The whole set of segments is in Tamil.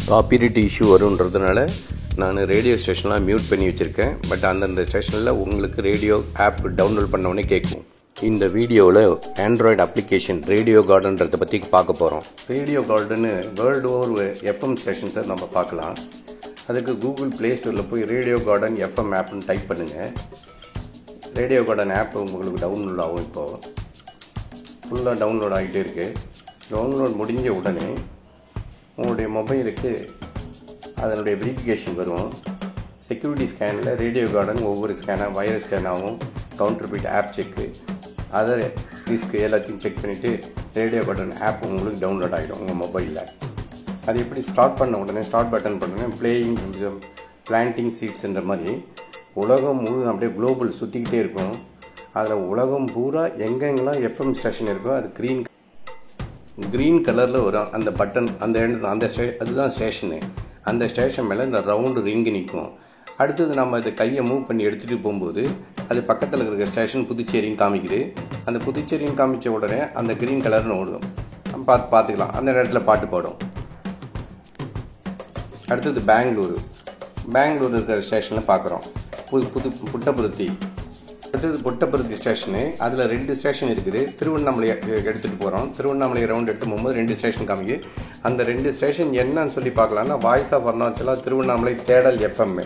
காப்பிரைட் இஷ்யூ வருன்றதுனால நான் ரேடியோ ஸ்டேஷன்லாம் மியூட் பண்ணி வச்சுருக்கேன். பட் அந்தந்த ஸ்டேஷனில் உங்களுக்கு ரேடியோ ஆப் டவுன்லோட் பண்ணோடனே கேட்கும். இந்த வீடியோவில் ஆண்ட்ராய்டு அப்ளிகேஷன் ரேடியோ கார்டன்றதை பற்றி பார்க்க போகிறோம். ரேடியோ கார்டன்னு வேர்ல்டு ஓவர் எஃப்எம் ஸ்டேஷன்ஸை நம்ம பார்க்கலாம். அதுக்கு கூகுள் ப்ளே ஸ்டோரில் போய் ரேடியோ கார்டன் எஃப்எம் ஆப்னு டைப் பண்ணுங்கள். ரேடியோ கார்டன் ஆப் உங்களுக்கு டவுன்லோட் ஆகும். இப்போது ஃபுல்லாக டவுன்லோட் ஆகிட்டே இருக்குது. டவுன்லோட் முடிஞ்ச உடனே உங்களுடைய மொபைலுக்கு அதனுடைய வெரிஃபிகேஷன் வரும். செக்யூரிட்டி ஸ்கேனில் ரேடியோ கார்டன் ஒவ்வொரு ஸ்கேனாக வைரஸ் ஸ்கேனாகவும் கவுண்டர்பிட் ஆப் செக்கு அதர் ரிஸ்க் எல்லாத்தையும் செக் பண்ணிவிட்டு ரேடியோ கார்டன் ஆப் உங்களுக்கு டவுன்லோட் ஆகிடும் உங்கள் மொபைலில். அது எப்படி ஸ்டார்ட் பண்ண உடனே ஸ்டார்ட் பட்டன் பண்ணோன்னே பிளேயிங் பிளான்டிங் சீட்ஸ்ன்ற மாதிரி உலகம் முழு அப்படியே குளோபல் சுற்றிக்கிட்டே இருக்கும். அதில் உலகம் பூரா எங்கெங்கெல்லாம் எஃப்எம் ஸ்டேஷன் இருக்கோ அது க்ரீன் கலரில் வரும். அந்த பட்டன் அதுதான் ஸ்டேஷனு. அந்த ஸ்டேஷன் மேலே இந்த ரவுண்டு ரிங்கு நிற்கும். அடுத்தது நம்ம அதை கையை மூவ் பண்ணி எடுத்துகிட்டு போகும்போது அது பக்கத்தில் இருக்கிற ஸ்டேஷன் புதுச்சேரின்னு காமிக்குது. அந்த புதுச்சேரின்னு காமிச்ச உடனே அந்த க்ரீன் கலர்னு ஓடும். பார்த்துக்கலாம். அந்த இடத்துல பாட்டு பாடும். அடுத்தது பெங்களூர் இருக்கிற ஸ்டேஷனில் பார்க்குறோம். புட்டபர்த்தி. அடுத்தது புட்டபர்த்தி ஸ்டேஷனு. அதில் 2 ஸ்டேஷன் இருக்குது. திருவண்ணாமலை எடுத்துகிட்டு போகிறோம். திருவண்ணாமலை ரவுண்ட் எடுத்து போகும்போது 2 ஸ்டேஷன் காமிக்கு. அந்த 2 ஸ்டேஷன் என்னன்னு சொல்லி பார்க்கலாம்னா voice of Arunachala Tiruvannamalai Thedal FM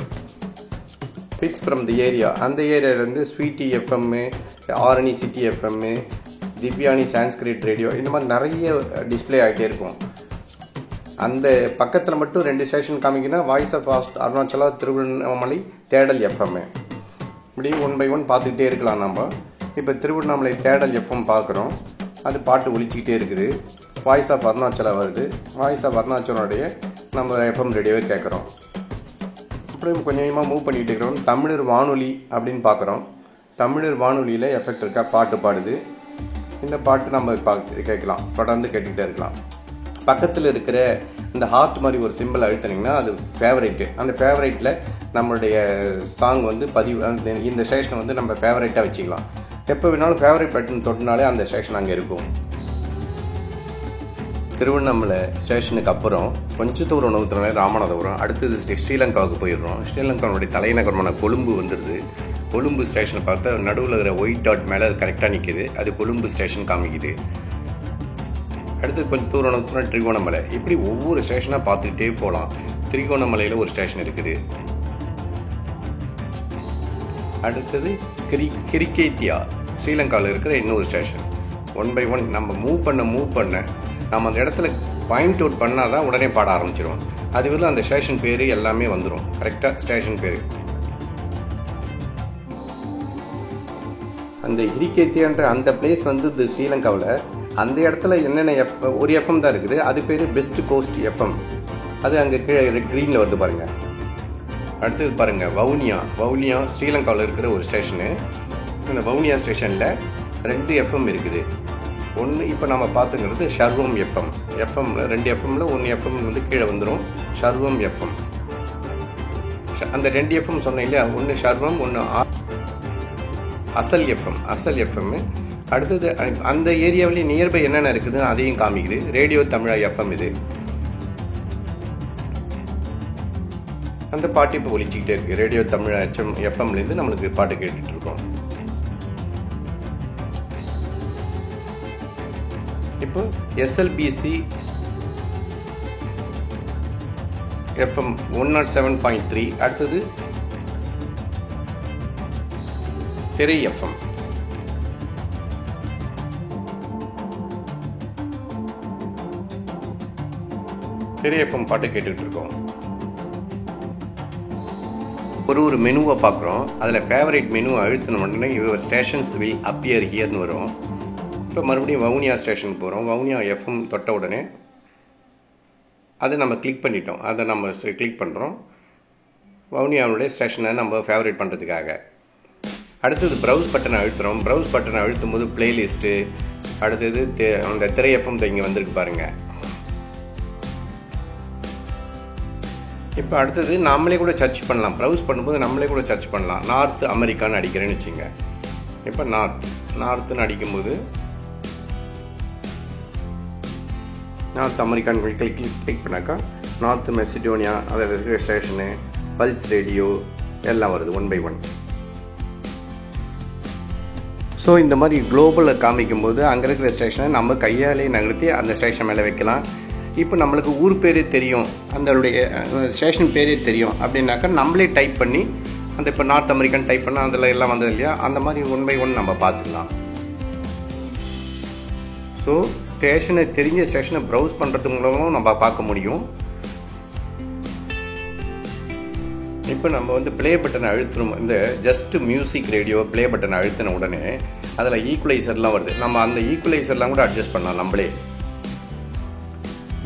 picks from the area. அந்த ஏரியாவிலேருந்து sweety FM, Arani city FM, Divyani Sanskrit radio, இந்த மாதிரி நிறைய டிஸ்பிளே ஆகிட்டே இருக்கும். அந்த பக்கத்தில் மட்டும் 2 ஸ்டேஷன் காமிக்குன்னா voice of Arunachala Tiruvannamalai Thedal FM. இப்படி 1 by 1 பார்த்துக்கிட்டே இருக்கலாம். நம்ம இப்போ திருவண்ணாமலை தேடல் எஃப்எம் பார்க்குறோம். அது பாட்டு ஒலிச்சிக்கிட்டே இருக்குது. வாய்ஸ் ஆஃப் அருணாச்சலா வருது. வாய்ஸ் ஆஃப் அருணாச்சலோடைய நம்ம எஃப்எம் ரேடியோவை கேட்குறோம். அப்படியே கொஞ்சம் கொஞ்சமாக மூவ் பண்ணிகிட்டு இருக்கிறோம். தமிழர் வானொலி அப்படின்னு பார்க்குறோம். தமிழர் வானொலியில் எஃபெக்ட் இருக்கா, பாட்டு பாடுது. இந்த பாட்டு நம்ம கேட்கலாம், தொடர்ந்து கேட்டுக்கிட்டே இருக்கலாம். பக்கத்தில் இருக்கிற இந்த ஹார்ட் மாதிரி ஒரு சிம்பிள் அழுத்தினீங்கன்னா அது ஃபேவரைட்டு. அந்த ஃபேவரைட்டில் நம்மளுடைய சாங் இந்த ஸ்டேஷனை நம்ம ஃபேவரைட்டாக வச்சுக்கலாம். எப்போ வேணாலும் ஃபேவரைட் பட்டன் தொட்டினாலே அந்த ஸ்டேஷன் அங்கே இருக்கும். திருவண்ணாமலை ஸ்டேஷனுக்கு அப்புறம் கொஞ்சம் தூரம் நகர்த்தினாலே ராமநாதபுரம். அடுத்தது ஸ்ரீலங்காவுக்கு போயிடுறோம். ஸ்ரீலங்காவுடைய தலைநகரமான கொழும்பு வந்துடுது. கொழும்பு ஸ்டேஷனை பார்த்தா நடுவில் இருக்கிற ஒயிட் டாட் மேலே அது கரெக்டாக நிற்கிது. அது கொழும்பு ஸ்டேஷன் காமிக்குது. அடுத்து கொஞ்சம் தூரம் நகர்த்தினா திரிகோணமலை. இப்படி ஒவ்வொரு ஸ்டேஷனாக பார்த்துக்கிட்டே போகலாம். திரிகோணமலையில் ஒரு ஸ்டேஷன் இருக்குது. அடுத்தது கிரிக்கேத்தியா ஸ்ரீலங்காவில் இருக்கிற இன்னொரு ஸ்டேஷன். 1 by 1 நம்ம மூவ் பண்ண நம்ம அந்த இடத்துல பாயிண்ட் அவுட் பண்ணால் தான் உடனே பாட ஆரம்பிச்சிடும். அதுவரை அந்த ஸ்டேஷன் பேர் எல்லாமே வந்துடும். கரெக்டாக ஸ்டேஷன் பேர். அந்த கிரிக்கேத்தியான்ற அந்த பிளேஸ் ஸ்ரீலங்காவில் அந்த இடத்துல என்னென்ன ஒரு எஃப்எம் தான் இருக்குது. அது பேர் பெஸ்ட் கோஸ்ட் எஃப்எம். அது அங்கே கீழே க்ரீனில் வருது பாருங்கள். அடுத்தது பாருங்கள் வவுனியா ஸ்ரீலங்காவில் இருக்கிற ஒரு ஸ்டேஷனு. இந்த வவுனியா ஸ்டேஷனில் 2 எஃப்எம் இருக்குது. ஒன்று இப்போ நம்ம பார்த்துங்கிறது ஷர்வம் எஃப்எம்மில் 2 எஃப்எம்மில் 1 எஃப்எம் கீழே வந்துடும். ஷர்வம் எஃப்எம். அந்த 2 எஃப்எம் சொன்னேன் இல்லையா, ஒன்று ஷர்வம், ஒன்று அசல் எஃப்எம்மு. அடுத்தது அந்த ஏரியாவிலேயே நியர்பை என்னென்ன இருக்குது அதையும் காமிக்குது. ரேடியோ தமிழா எஃப்எம் இது. அந்த பாட்டு இப்போ ஒலிச்சிக்கிட்டே இருக்குது. ரேடியோ தமிழா எஃப்எம்லேருந்து நம்மளுக்கு பாட்டு கேட்டுட்டு இருக்கோம். இப்போ எஸ்எல்பிசி எஃப்எம் 107.3. அடுத்தது திரை எஃப்எம். திரை எஃப்எம் பாட்டு கேட்டுக்கிட்டு இருக்கோம். ஒரு மெனுவை பார்க்குறோம். அதில் ஃபேவரட் மெனு அழுத்தின உடனே யுவர் ஸ்டேஷன்ஸ் வில் அப்பியர் ஹியர்னு வரும். இப்போ மறுபடியும் வவுனியா ஸ்டேஷனுக்கு போகிறோம். வவுனியா எஃப்எம் தொட்ட உடனே அதை நம்ம கிளிக் பண்ணிட்டோம். அதை நம்ம கிளிக் பண்ணுறோம் வவுனியாவுடைய ஸ்டேஷனை நம்ம ஃபேவரட் பண்ணுறதுக்காக. அடுத்தது ப்ரௌஸ் பட்டனை அழுத்துகிறோம். ப்ரௌஸ் பட்டனை அழுத்தும் போது பிளேலிஸ்ட்டு, அடுத்தது அந்த திரை எஃப்எம் இங்கே வந்திருக்கு பாருங்கள். இப்போ அடுத்தது நம்மளே கூட சர்ச் பண்ணலாம். ப்ரௌஸ் பண்ணும்போது நம்மளே கூட சர்ச் பண்ணலாம். நார்த் அமெரிக்கான்னு அடிக்கிறேன்னு வச்சுங்க. இப்போ நார்த்துன்னு அடிக்கும்போது நார்த் அமெரிக்கான் கிளிக் பண்ணாக்கா நார்த் மெசிடோனியா அதில் இருக்கிற ஸ்டேஷனு, பல்ஸ் ரேடியோ எல்லாம் வருது 1 by 1. ஸோ இந்த மாதிரி குளோபலில் காமிக்கும்போது அங்கே இருக்கிற ஸ்டேஷனை நம்ம கையாலே நகர்த்தி அந்த ஸ்டேஷன் மேலே வைக்கலாம். இப்போ நம்மளுக்கு ஊர் பேரே தெரியும், அதனுடைய ஸ்டேஷன் பேரே தெரியும் அப்படின்னாக்கா நம்மளே டைப் பண்ணி அந்த இப்போ நார்த் அமெரிக்கன் டைப் பண்ணால் அதில் எல்லாம் வந்தது இல்லையா, அந்த மாதிரி 1 by 1 நம்ம பார்த்துக்கலாம். ஸோ ஸ்டேஷனை தெரிஞ்ச ஸ்டேஷனை ப்ரௌஸ் பண்ணுறது மூலமும் நம்ம பார்க்க முடியும். இப்போ நம்ம வந்து ப்ளே பட்டனை அழுத்தணும். இந்த ஜஸ்ட் மியூசிக் ரேடியோ ப்ளே பட்டனை அழுத்தின உடனே அதில் ஈக்குவலைசர்லாம் வருது. நம்ம அந்த ஈக்குவலைசர்லாம் கூட அட்ஜஸ்ட் பண்ணலாம்.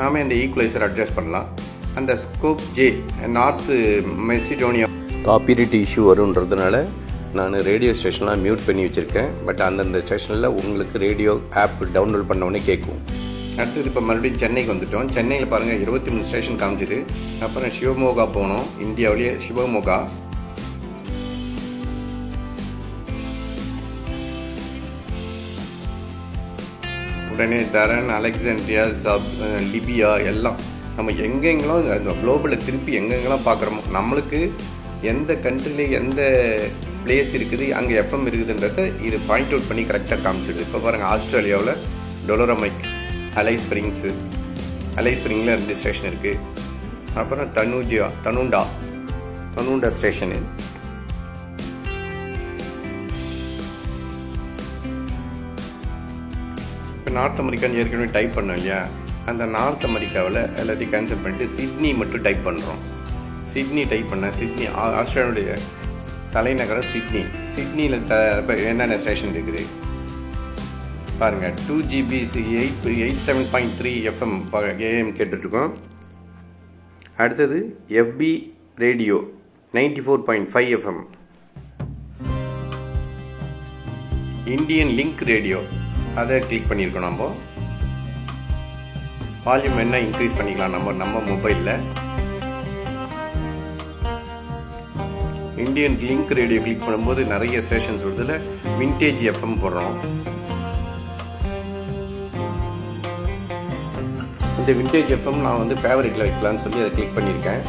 நாமே அந்த ஈக்குவலைசர் அட்ஜஸ்ட் பண்ணலாம். அந்த Skopje North Macedonia copyright issue வருன்றதுனால நான் ரேடியோ ஸ்டேஷன்லாம் மியூட் பண்ணி வச்சுருக்கேன். பட் அந்தந்த ஸ்டேஷனில் உங்களுக்கு ரேடியோ ஆப் டவுன்லோட் பண்ண கேட்கும். அடுத்தது இப்போ மறுபடியும் சென்னைக்கு வந்துவிட்டோம். சென்னையில் பாருங்கள் 23 ஸ்டேஷன் காமிச்சிது. அப்புறம் சிவமோகா போனோம், இந்தியாவிலேயே சிவமோகா. உடனே தரன், அலெக்சாண்ட்ரியா, லிபியா எல்லாம் நம்ம எங்கெங்கெல்லாம் அந்த குளோபலில் திருப்பி எங்கெங்கெல்லாம் பார்க்குறோமோ நம்மளுக்கு எந்த கண்ட்ரியில் எந்த பிளேஸ் இருக்குது, அங்கே எஃப்எம் இருக்குதுன்றத இது பாயிண்ட் அவுட் பண்ணி கரெக்டாக காமிச்சிடுது. இப்போ பாருங்கள் ஆஸ்திரேலியாவில் டொலோரமைக், அலை ஸ்ப்ரிங்கில் 2 ஸ்டேஷன் இருக்குது. அப்புறம் தனுண்டா ஸ்டேஷனு. இப்போ நார்த் அமெரிக்கான்னு ஏற்கனவே டைப் பண்ணோம் இல்லையா, அந்த நார்த் அமெரிக்காவில் எல்லாத்தையும் கேன்சல் பண்ணிட்டு சிட்னி மட்டும் டைப் பண்ணுறோம். சிட்னி டைப் பண்ணேன். சிட்னி ஆஸ்திரேலியாவுடைய தலைநகரம் சிட்னியில் என்னென்ன ஸ்டேஷன் இருக்குது பாருங்கள். 2GB 87.3 FM AM கேட்டுட்ருக்கோம். அடுத்தது FB radio 94.5 FM. Indian link radio அதை கிளிக் பண்ணியிருக்கோம். நம்ம வால்யூம் என்ன இன்க்ரீஸ் பண்ணிக்கலாம் நம்ம மொபைலில். இந்தியன் லிங்க் ரேடியோ கிளிக் பண்ணும்போது நிறைய ஸ்டேஷன்ஸ் வருதுல. விண்டேஜ் FM போடுறோம். இந்த விண்டேஜ் FM நான் வந்து ஃபேவரட்டில் வைக்கலான்னு சொல்லி அதை கிளிக் பண்ணியிருக்கேன்.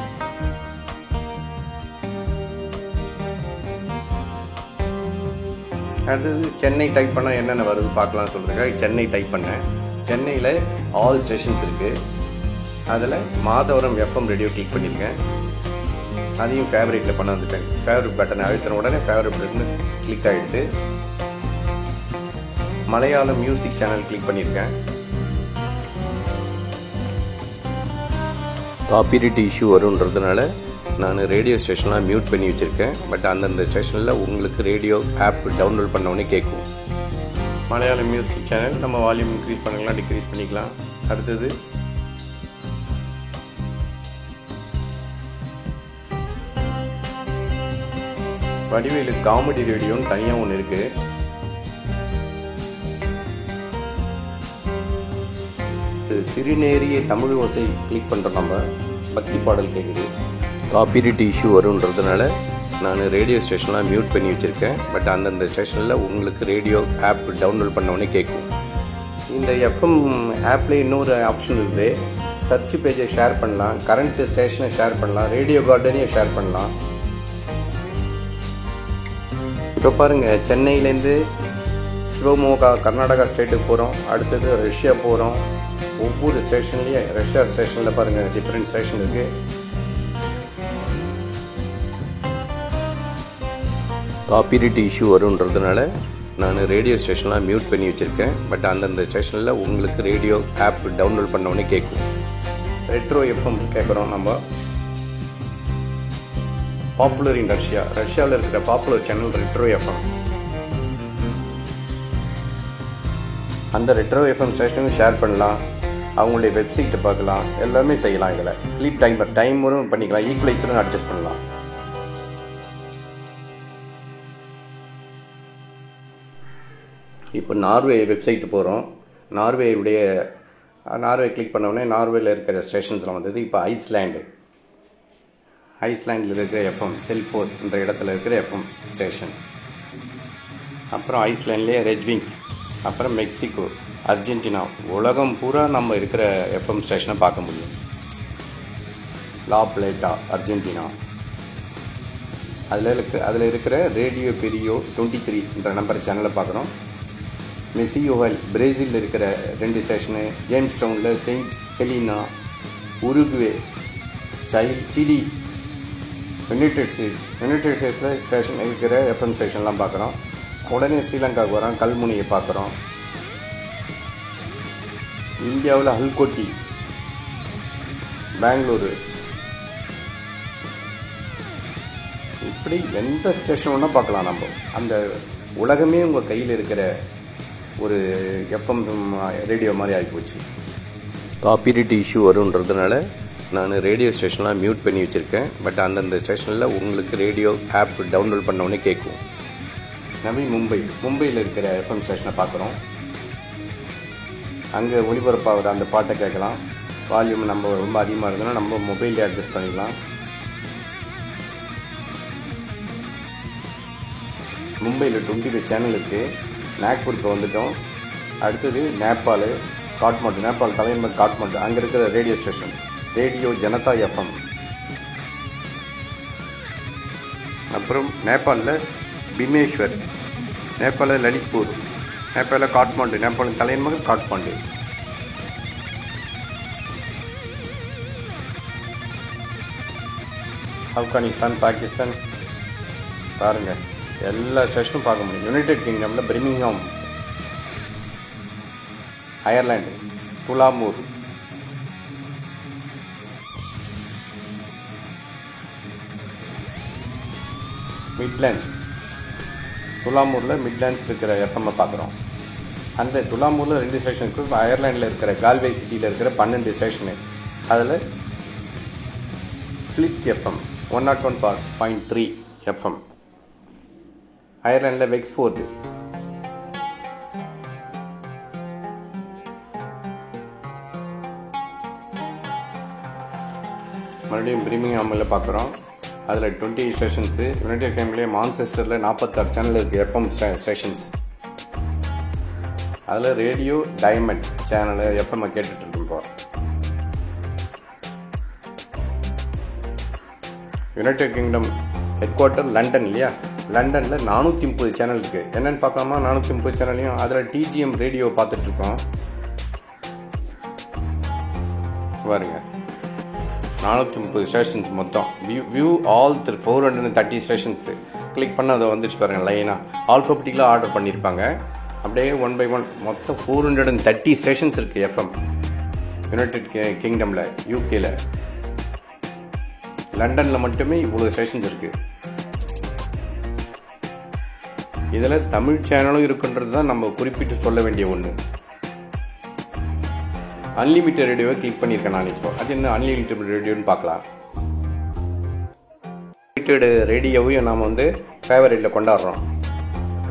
அடுத்தது சென்னை டைப் பண்ணால் என்னென்ன வருது பார்க்கலான்னு சொல்கிறதுக்காக சென்னை டைப் பண்ணேன். சென்னையில் ஆல் ஸ்டேஷன்ஸ் இருக்குது. அதில் மாதவரம் FM ரேடியோ கிளிக் பண்ணியிருக்கேன். அதையும் ஃபேவரட்டில் பண்ண வந்துட்டேன். ஃபேவரட் பட்டனை அழுத்தின உடனே ஃபேவரட் பட்டன் கிளிக் ஆகிடுது. மலையாளம் மியூசிக் சேனல் கிளிக் பண்ணியிருக்கேன். காப்பிரைட் இஷ்யூ வருன்றதுனால நான் ரேடியோ ஸ்டேஷன்லாம் மியூட் பண்ணி வச்சுருக்கேன். பட் அந்தந்த ஸ்டேஷனில் உங்களுக்கு ரேடியோ ஆப் டவுன்லோட் பண்ண கேட்கும். மலையாளம் மியூசிக் சேனல் நம்ம வால்யூம் இன்க்ரீஸ் பண்ணிக்கலாம், டிக்ரீஸ் பண்ணிக்கலாம். அடுத்தது வடிவேலு காமெடி ரேடியோன்னு தனியாக ஒன்று இருக்குது. திருநேரிய தமிழ் ஓசை கிளிக் பண்ணுறோம். நம்ம பக்தி பாடல் கேட்குது. காப்பிரைட் இஷ்யூ வருன்றதுனால நான் ரேடியோ ஸ்டேஷன்லாம் மியூட் பண்ணி வச்சுருக்கேன். பட் அந்தந்த ஸ்டேஷனில் உங்களுக்கு ரேடியோ ஆப் டவுன்லோட் பண்ண கேட்கும். இந்த FM ஆப்லேயே இன்னொரு ஆப்ஷன் இருக்குது. சர்ச் பேஜை ஷேர் பண்ணலாம், கரண்ட் ஸ்டேஷனை ஷேர் பண்ணலாம், ரேடியோ கார்டனையும் ஷேர் பண்ணலாம். இப்போ பாருங்கள், சென்னையிலேருந்து சிவமோகா கர்நாடகா ஸ்டேட்டுக்கு போகிறோம். அடுத்தது ரஷ்யா போகிறோம். ஒவ்வொரு ஸ்டேஷன்லேயும் ரஷ்யா ஸ்டேஷனில் பாருங்கள் டிஃப்ரெண்ட் ஸ்டேஷன் இருக்குது. காப்பிரைட் இஷ்யூ வருன்றதுனால நான் ரேடியோ ஸ்டேஷன்லாம் மியூட் பண்ணி வச்சுருக்கேன். பட் அந்தந்த ஸ்டேஷனில் உங்களுக்கு ரேடியோ ஆப் டவுன்லோட் பண்ண கேட்கும். ரெட்ரோ FM கேட்குறோம். நம்ம பாப்புலர் இன் ரஷ்யாவில் இருக்கிற பாப்புலர் சேனல் ரெட்ரோ FM. அந்த ரெட்ரோ FM ஸ்டேஷனும் ஷேர் பண்ணலாம், அவங்களுடைய வெப்சைட்டை பார்க்கலாம், எல்லாமே செய்யலாம். இதில் ஸ்லீப் டைமரும் பண்ணிக்கலாம், ஈக்குவலைசரும் அட்ஜஸ்ட் பண்ணலாம். இப்போ நார்வே வெப்சைட்டு போகிறோம். நார்வே கிளிக் பண்ணோடனே நார்வேயில் இருக்கிற ஸ்டேஷன்ஸ்லாம் வந்தது. இப்போ ஐஸ்லாண்டில் இருக்கிற FM செல்ஃபோஸ் என்ற இடத்துல இருக்கிற FM ஸ்டேஷன். அப்புறம் ஐஸ்லாண்ட்லேயே ரெட்விங், அப்புறம் மெக்சிகோ அர்ஜென்டினா, உலகம் பூரா நம்ம இருக்கிற எஃப்எம் ஸ்டேஷனை பார்க்க முடியும். லா பிளேட்டா, அர்ஜென்டினா. அதில் இருக்கிற ரேடியோ பெரியோ 23 நம்பர் சேனலை பார்க்குறோம். மெசியோவல், பிரேசிலில் இருக்கிற 2 ஸ்டேஷனு, ஜேம்ஸ் டவுனில் Saint Helena, Uruguay, Chile, United ஸ்டேட்ஸில் ஸ்டேஷன் இருக்கிற எஃப்எம் ஸ்டேஷன்லாம் பார்க்குறோம். உடனே ஸ்ரீலங்காவுக்கு வரோம், கல்முனையை பார்க்குறோம். இந்தியாவில் ஹல்கோட்டி, பெங்களூரு, இப்படி எந்த ஸ்டேஷன் ஒன்றா பார்க்கலாம். நம்ம அந்த உலகமே உங்கள் கையில் இருக்கிற ஒரு எஃப்எம் ரேடியோ மாதிரி ஆகிப்போச்சு. காப்பிரைட் இஷ்யூ வருன்றதுனால நான் ரேடியோ ஸ்டேஷன்லாம் மியூட் பண்ணி வச்சுருக்கேன். பட் அந்தந்த ஸ்டேஷனில் உங்களுக்கு ரேடியோ ஆப் டவுன்லோட் பண்ண கேட்கும். நவி மும்பையில் இருக்கிற எஃப்எம் ஸ்டேஷனை பார்க்குறோம். அங்கே ஒளிபரப்பாகிற அந்த பாட்டை கேட்கலாம். வால்யூம் நம்ம ரொம்ப அதிகமாக இருந்ததுன்னா நம்ம மொபைல்லே அட்ஜஸ்ட் பண்ணிக்கலாம். மும்பையில் 25 சேனல் இருக்குது. நாக்பூர் இப்போ வந்துட்டோம். அடுத்தது நேபாள், காட்மாண்டு. நேபாள் தலைநகர் காட்மாண்டு. அங்கே இருக்கிற radio station radio Janata FM. அப்புறம் நேபாளில் பிமேஸ்வர், நேபாளில் லலித்பூர், நேபாளில் காட்மாண்டு. நேபாளின் தலைநகர் காட்மாண்டு. ஆப்கானிஸ்தான், பாகிஸ்தான் பாருங்கள், எல்லா ஸ்டேஷனும் பார்க்க முடியும். யுனைடெட் கிங்டமில் பிரிமிங்ஹாம், அயர்லாண்டு, குலாமூர், மிட்லாண்ட்ஸ். துலாமூரில் மிட்லாண்ட்ஸ் இருக்கிற எஃப்எம்மை பார்க்குறோம். அந்த துலாமூரில் 2 ஸ்டேஷன் இருக்குது. இப்போ அயர்லாண்டில் இருக்கிற கால்வே சிட்டியில் இருக்கிற 12 ஸ்டேஷனு. அதில் ஃப்ளிட் எஃப்எம் 101.3 எஃப்எம். அயர்லாண்டில் வெக்ஸ்ஃபோர்ட், மறுபடியும் பிரிமிங்ஹாமில் பார்க்குறோம். அதில் 20 ஸ்டேஷன்ஸு. யுனைடெட் கிங்டம்லேயே மான்செஸ்டரில் 46 சேனல் இருக்குது எஃப்எம் ஸ்டேஷன்ஸ். அதில் ரேடியோ டைமண்ட் சேனலு எஃப்எம்ஐ கேட்டுட்ருக்கோம். இப்போ United kingdom head quarter London இல்லையா? லண்டனில் 430 சேனல் இருக்குது. என்னென்னு பார்க்கலாமா? 430 சேனல்லையும் அதில் டிஜிஎம் ரேடியோ பார்த்துட்ருக்கோம். பாருங்க, 430 ஸ்டேஷன்ஸ் மொத்தம். View all 430 stations. கிளிக் பண்ண அதை வந்துச்சு பாருங்கள் லைனாக. ஆல்ஃபபெட்டிக்கலாக ஆர்டர் பண்ணியிருப்பாங்க. அப்படியே 1 by 1 மொத்தம் 430 ஸ்டேஷன்ஸ் இருக்குது எஃப்எம் யுனைடெட் கிங்டமில், யூகேல. லண்டனில் மட்டுமே இவ்வளோ ஸ்டேஷன்ஸ் இருக்குது. இதில் தமிழ் சேனலும் இருக்குன்றது தான் நம்ம குறிப்பிட்டு சொல்ல வேண்டிய ஒன்று. அன்லிமிட்டட் ரேடியோவை கிளிக் பண்ணியிருக்கேன் நான் இப்போ. அது என்ன அன்லிமிட்டட் ரேடியோன்னு பார்க்கலாம். அன்லிமிட்டட் ரேடியோவையும் நாம் வந்து ஃபேவரேட்டில் கொண்டாடுறோம்.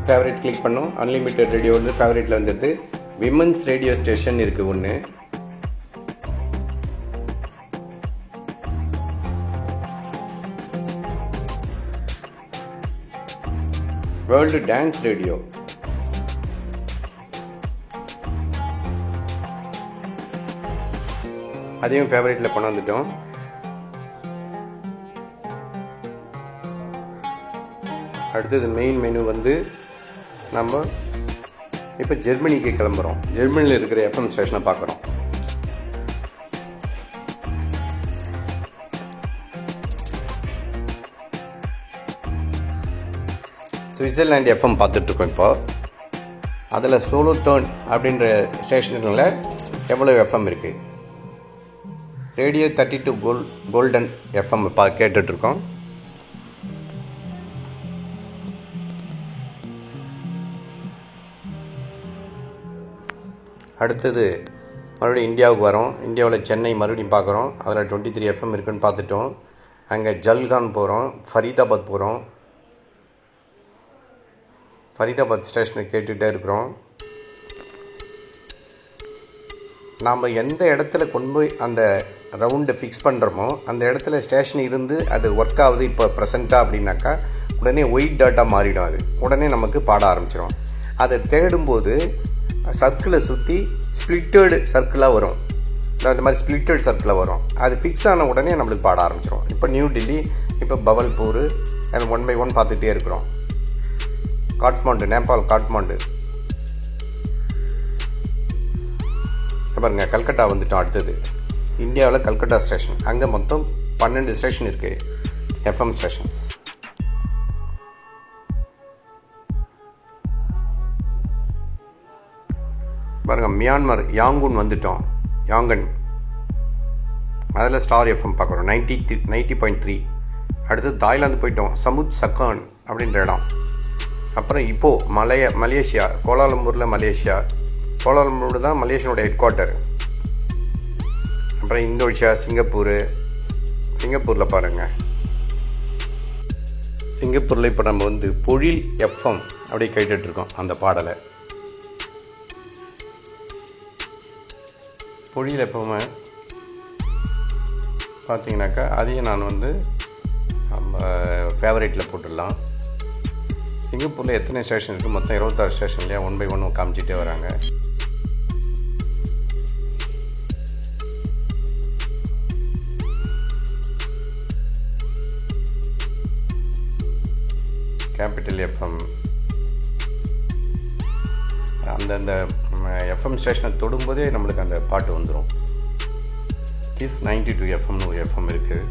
ஃபேவரேட் கிளிக் பண்ணோம். அன்லிமிட்டட் ரேடியோ வந்து ஃபேவரேட்டில் வந்துடுது. விமன்ஸ் ரேடியோ ஸ்டேஷன் இருக்குது ஒன்று. வேர்ல்டு டான்ஸ் ரேடியோ, அதையும் ஃபேவரேட்டில் கொண்டு வந்துட்டோம். அடுத்தது மெயின் மெனு வந்து நம்ம இப்போ ஜெர்மனிக்கு கிளம்புறோம். ஜெர்மனியில் இருக்கிற எஃப்எம் ஸ்டேஷனை பார்க்குறோம். சுவிட்சர்லாண்ட் எஃப்எம் பார்த்துட்ருக்கோம் இப்போ. அதில் சோலோதர்ன் அப்படின்ற ஸ்டேஷனில் எவ்வளோ எஃப்எம் இருக்குது. ரேடியோ 32 கோல்டன் எஃப்எம் கேட்டுட்ருக்கோம். அடுத்தது மறுபடியும் இந்தியாவுக்கு வரோம். இந்தியாவில் சென்னை மறுபடியும் பார்க்குறோம். அதில் 23 எஃப்எம் இருக்குன்னு பார்த்துட்டோம். அங்கே ஜல்கான் போகிறோம், ஃபரீதாபாத் போகிறோம். ஃபரீதாபாத் ஸ்டேஷனை கேட்டுகிட்டே இருக்கிறோம். நாம் எந்த இடத்துல கொண்டு போய் அந்த ரவுண்டை ஃபிக்ஸ் பண்ணுறோமோ அந்த இடத்துல ஸ்டேஷன் இருந்து அது ஒர்க் ஆகுது இப்போ ப்ரெசண்ட்டாக அப்படின்னாக்கா உடனே ஒயிட் டாட்டா மாறிடும். அது உடனே நமக்கு பாட ஆரம்பிச்சிடும். அதை தேடும்போது சர்க்கிளை சுற்றி ஸ்ப்ளிட்டடு சர்க்கிளாக வரும். இந்த மாதிரி ஸ்ப்ளிட்டட் சர்க்கிளாக வரும். அது ஃபிக்ஸ் ஆன உடனே நம்மளுக்கு பாட ஆரம்பிச்சிடும். இப்போ நியூ டெல்லி, இப்போ பவல்பூர், அது 1 by 1 பார்த்துட்டே இருக்கிறோம். காட்மாண்டு, நேபாள் காட்மாண்டு. பாருங்க, கல்கட்டா வந்துட்டோம். அடுத்தது இந்தியாவில் கல்கட்டா ஸ்டேஷன். அங்கே மொத்தம் 12 ஸ்டேஷன் இருக்குது, எஃப்எம் ஸ்டேஷன்ஸ். பாருங்க, மியான்மர் யாங்கூன் வந்துட்டோம், யாங்கன். அதில் ஸ்டார் எஃப்எம் பார்க்குறோம், 90.3. அடுத்து தாய்லாந்து போயிட்டோம், சமுத் சக்கான் அப்படின்ற இடம். அப்புறம் இப்போது மலேசியா, கோலாலம்பூரில் மலேசியா. கோலாலம்பூர் தான் மலேசியாவோட ஹெட் குவார்ட்டர். அப்புறம் இந்தோனேஷியா, சிங்கப்பூரில் பாருங்கள். சிங்கப்பூரில் இப்போ நம்ம வந்து பொழில் எஃப்எம் அப்படியே கேட்டுட்ருக்கோம் அந்த பாடலை. பொழில் எப்பவுமே பார்த்தீங்கன்னாக்கா அதையும் நான் வந்து நம்ம ஃபேவரேட்டில் போட்டுடலாம். சிங்கப்பூரில் எத்தனை ஸ்டேஷன் இருக்குது? மொத்தம் 26 ஸ்டேஷன்லையா 1 by 1 காமிச்சிட்டே வராங்க. Capital FM. அந்தந்த எஃப்எம் ஸ்டேஷனை தொடும்போதே நம்மளுக்கு அந்த பாட்டு வந்துடும். கிஸ் 92 எஃப்எம்னு ஒரு எஃப்எம் இருக்குது.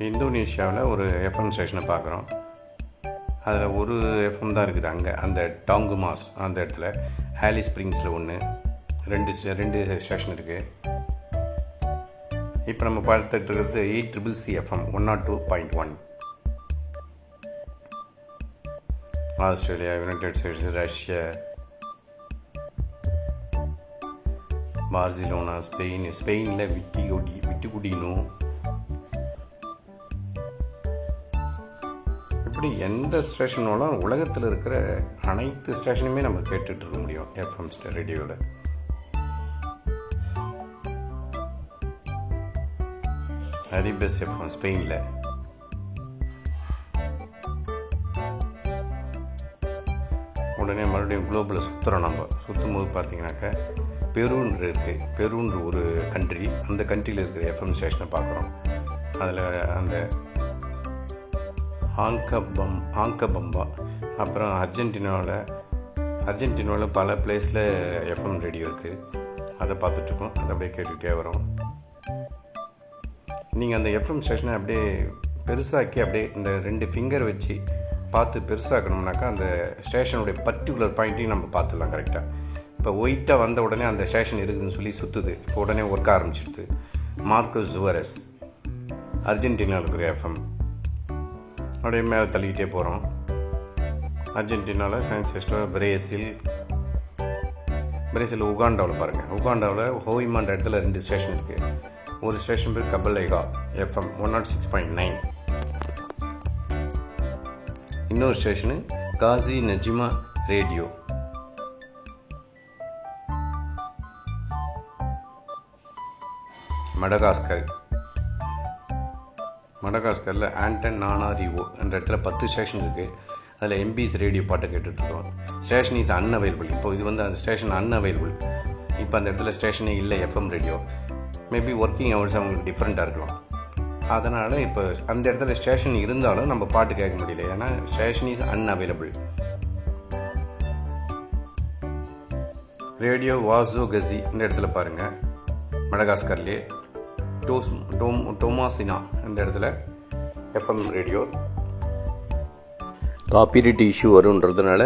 இந்தோனேஷியாவில் ஒரு எஃப்எம் ஸ்டேஷனை பார்க்குறோம். அதில் ஒரு எஃப்எம் தான் இருக்குது அங்கே, அந்த டாங்குமாஸ் அந்த இடத்துல. ஹாலி ஸ்ப்ரிங்ஸில் ஒன்று, ரெண்டு ஸ்டேஷன் இருக்குது. இப்போ நம்ம பார்த்துட்டு இருக்கிறது 8CC FM 102.1. Australia, United states, Russia, Barcelona, ஸ்பெயினில் விட்டுகுடினோ. இப்படி எந்த ஸ்டேஷனோட உலகத்தில் இருக்கிற அனைத்து ஸ்டேஷனுமே நம்ம கேட்டுட்டு இருக்க முடியும் எஃப்எம் ரேடியோவில். ஹரிபஸ் எஃப்எம் ஸ்பெயினில். உடனே மறுபடியும் குளோபலில் சுற்றுறோம். நம்ம சுற்றும்போது பார்த்தீங்கன்னாக்கா பெருன்று இருக்குது. பெருன்று ஒரு கண்ட்ரி, அந்த கண்ட்ரியில் இருக்கிற எஃப்எம் ஸ்டேஷனை பார்க்குறோம். அதில் அந்த ஆங்கபம்பா. அப்புறம் அர்ஜென்டினாவில் பல பிளேஸில் எஃப்எம் ரேடியோ இருக்குது. அதை பார்த்துட்ருக்கோம். அதை அப்படியே கேட்டுக்கிட்டே வரோம். நீங்கள் அந்த எஃப்எம் ஸ்டேஷனை அப்படியே பெருசாக்கி அப்படியே இந்த 2 ஃபிங்கர் வச்சு பார்த்து பெருசாக்கணும்னாக்கா அந்த ஸ்டேஷனுடைய பர்டிகுலர் பாயிண்ட்டையும் நம்ம பார்த்துடலாம் கரெக்டாக. இப்போ ஒயிட்டாக வந்த உடனே அந்த ஸ்டேஷன் இருக்குதுன்னு சொல்லி சுற்றுது. இப்போ உடனே ஒர்க் ஆரம்பிச்சிடுது. மார்க்கஸ் ஜுவரஸ், அர்ஜென்டினாவில் இருக்கிற எஃப்எம். அப்படியே மேலே தள்ளிக்கிட்டே போகிறோம். அர்ஜென்டினாவில் சான்செஸ்டோ, பிரேசில், உகாண்டாவில் பாருங்கள். உகாண்டாவில் ஹோய்மான்ற இடத்துல 2 ஸ்டேஷன் இருக்குது. ஒரு ஸ்டேஷன் பேர் கபலேகா எஃப்எம் 106.9. இன்னொரு ஸ்டேஷனு காசி நஜிமா ரேடியோ. மடகாஸ்கரில் ஆண்டனாரிவோ என்ற இடத்துல 10 ஸ்டேஷன் இருக்குது. அதில் எம்பிஸ் ரேடியோ பாட்டை கேட்டுட்ருக்கோம். Station is unavailable. இப்போ இது வந்து அந்த ஸ்டேஷன் அன்அவைலபிள். இப்போ அந்த இடத்துல ஸ்டேஷனே இல்லை FM radio. Maybe working hours அவங்களுக்கு டிஃப்ரெண்ட்டாக இருக்கலாம். அதனால் இப்போ அந்த இடத்துல ஸ்டேஷன் இருந்தாலும் நம்ம பாட்டு கேட்க முடியல, ஏன்னா ஸ்டேஷன் இஸ் அன்அவைலபிள். ரேடியோ வாசோ கசி இந்த இடத்துல பாருங்கள், மடகாஸ்கர்லேயே டோமாசினா இந்த இடத்துல எஃப்எம் ரேடியோ. காப்பிரைட் இஷ்யூ வருன்றதுனால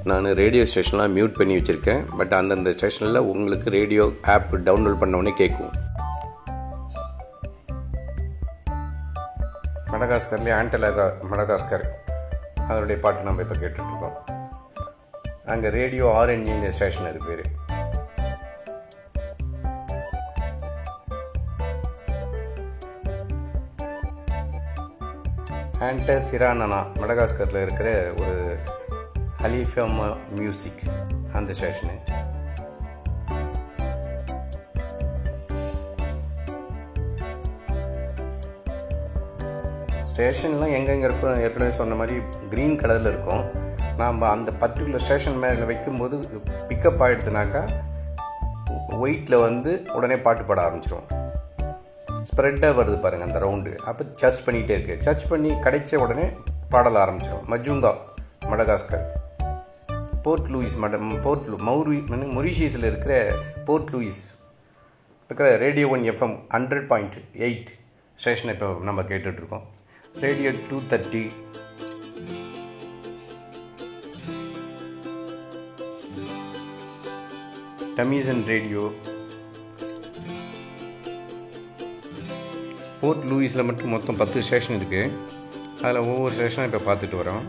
நான் ரேடியோ ஸ்டேஷன்லாம் மியூட் பண்ணி வச்சுருக்கேன். பட் அந்தந்த ஸ்டேஷனில் உங்களுக்கு ரேடியோ ஆப் டவுன்லோட் பண்ண உடனே கேட்கும். மடகாஸ்கர்லேயே மடகாஸ்கர் அதனுடைய பாட்டு நம்ம இப்போ கேட்டுட்ருக்கோம். அங்கே ரேடியோ RNE ஸ்டேஷன் அது பேர். சிரானனா மடகாஸ்கரில் இருக்கிற ஒரு ஹலிஃபமா மியூசிக் அந்த ஸ்டேஷனு. ஸ்டேஷன்லாம் எங்கெங்கே இருக்கும் ஏற்கனவே சொன்ன மாதிரி க்ரீன் கலரில் இருக்கும். நாம் அந்த பர்டிகுலர் ஸ்டேஷன் மேலே வைக்கும்போது பிக்கப் ஆகிடுதுனாக்கா ஒயிட்டில் வந்து உடனே பாட்டு பாட ஆரம்பிச்சிடும். ஸ்ப்ரெட்டாக வருது பாருங்கள் அந்த ரவுண்டு. அப்போ சர்ச் பண்ணிகிட்டே இருக்குது. சர்ச் பண்ணி கிடைச்ச உடனே பாடல ஆரம்பிச்சிடும். மஜூங்கா மடகாஸ்கர், போர்ட் லூயிஸ் மொரிஷியஸில் இருக்கிற போர்ட் லூயிஸ் இருக்கிற ரேடியோ 1 FM 100.8 ஸ்டேஷனை இப்போ நம்ம கேட்டுட்ருக்கோம். ரேடியோ 230, டமீசன் ரேடியோ. போர்ட் லூயிஸில் மட்டும் மொத்தம் 10 ஸ்டேஷன் இருக்குது. அதில் ஒவ்வொரு ஸ்டேஷனும் இப்போ பார்த்துட்டு வரோம்.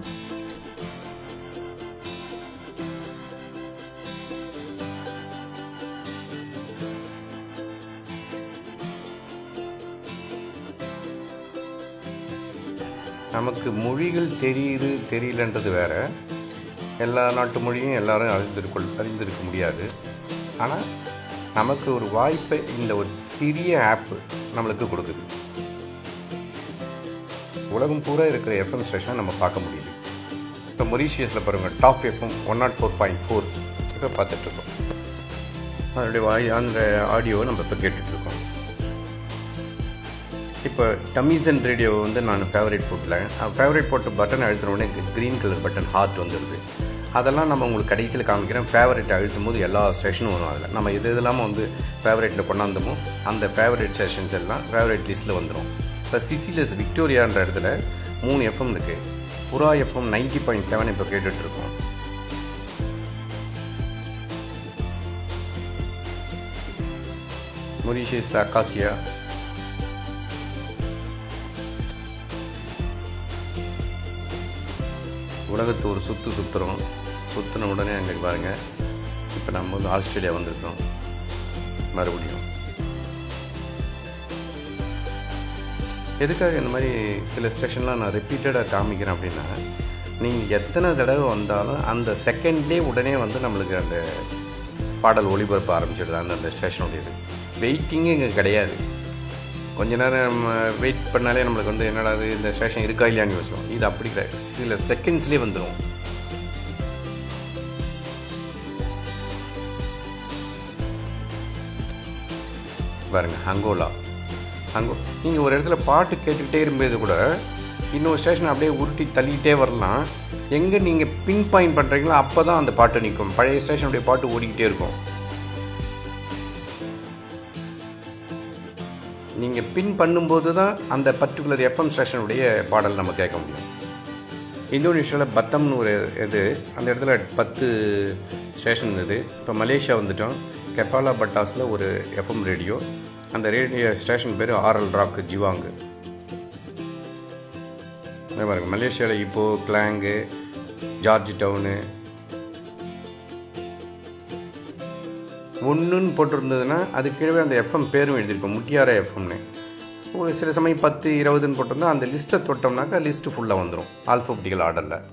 நமக்கு மொழிகள் தெரியலன்றது வேறு. எல்லா நாட்டு மொழியும் எல்லாரும் அறிந்திருக்க முடியாது. ஆனால் நமக்கு ஒரு வாய்ப்பை இந்த ஒரு சிறிய ஆப்பு நம்மளுக்கு கொடுக்குது. உலகம் பூரா இருக்கிற எஃப்எம் ஸ்டேஷனை நம்ம பார்க்க முடியுது. இப்போ மொரிஷியஸில் பாருங்கள், டாப் எஃப்எம் 104.4 இப்போ பார்த்துட்ருக்கோம். அதனுடைய அந்த ஆடியோவை நம்ம இப்போ கேட்டுட்ருக்கோம். இப்போ டமீசன் ரேடியோ வந்து நான் ஃபேவரேட் போட்டு பட்டன் அழுத்தின உடனே க்ரீன் கலர் பட்டன் ஹார்ட் வந்துடுது. அதெல்லாம் நம்ம உங்களுக்கு கடைசியில் காமிக்கிறேன். ஃபேவரேட் அழுத்தும் போது எல்லா ஸ்டேஷனும் வரும். அதில் நம்ம எது இல்லாமல் வந்து ஃபேவரேட்டில் கொண்டாந்தோமோ அந்த ஃபேவரேட் ஸ்டேஷன்ஸ் எல்லாம் ஃபேவரேட் லிஸ்ட்டில் வந்துடும். இப்போ சிசிலஸ் விக்டோரியான்ற இடத்துல 3 எஃப்எம் இருக்குது. புறா எஃப்எம் 90.7 இப்போ கேட்டுட்ருக்கோம். மொரிஷியஸில் அக்காசியா, உலகத்து ஒரு சுற்றின உடனே அங்கே பாருங்கள். இப்போ நம்ம வந்து ஆஸ்திரேலியா வந்திருக்கோம் மறுபடியும். எதுக்காக இந்த மாதிரி சில ஸ்டேஷன்லாம் நான் ரிப்பீட்டடாக காமிக்கிறேன் அப்படின்னா, நீங்கள் எத்தனை தடவை வந்தாலும் அந்த செகண்ட்லேயே உடனே வந்து நம்மளுக்கு அந்த பாடல் ஒளிபரப்ப ஆரம்பிச்சிடுது. அந்த ஸ்டேஷனுடையது வெயிட்டிங்கே இங்கே கிடையாது. கொஞ்ச நேரம் வெயிட் பண்ணாலே நம்மளுக்கு வந்து என்னடா இந்த ஸ்டேஷன் இருக்கா இல்லையான்னு யோசிக்கும். இது அப்படி கிடையாது, சில செகண்ட்ஸ்லேயே வந்துடும். பாருங்கள், அங்கோலா. நீங்கள் ஒரு இடத்துல பாட்டு கேட்டுக்கிட்டே இருக்கும்போது கூட இன்னொரு ஸ்டேஷன் அப்படியே உருட்டி தள்ளிக்கிட்டே வரலாம். எங்கே நீங்கள் பின் பாயிண்ட் பண்ணுறீங்களோ அப்போ தான் அந்த பாட்டு நிற்கும். பழைய ஸ்டேஷனுடைய பாட்டு ஓடிக்கிட்டே இருக்கும். நீங்கள் பின் பண்ணும்போது தான் அந்த பர்டிகுலர் எஃப்எம் ஸ்டேஷனுடைய பாடல் நம்ம கேட்க முடியும். இந்தோனேஷியாவில் பத்தம்னு ஒரு அந்த இடத்துல 10 ஸ்டேஷன் இருந்தது. இப்போ மலேசியா வந்துட்டோம். கெப்பாலா பட்டாஸில் ஒரு எஃப்எம் ரேடியோ. அந்த ரேடியோ ஸ்டேஷன் பேர் ஆர்எல் ராக் ஜிவாங்கு. பாருங்கள், மலேசியாவில் இப்போ கிளாங்கு, ஜார்ஜ் டவுனு ஒன்றுன்னு போட்டிருந்ததுன்னா அது கீழே அந்த எஃப்எம் பேரும் எழுதியிருக்கோம், முட்டியாரா எஃப்எம்னு. ஒரு சில சமயம் 10, 20ன்னு போட்டிருந்தா அந்த லிஸ்ட்டை தொட்டோம்னாக்கா லிஸ்ட்டு ஃபுல்லாக வந்துடும் ஆல்ஃபபெட்டிக்கல் ஆர்டரில்.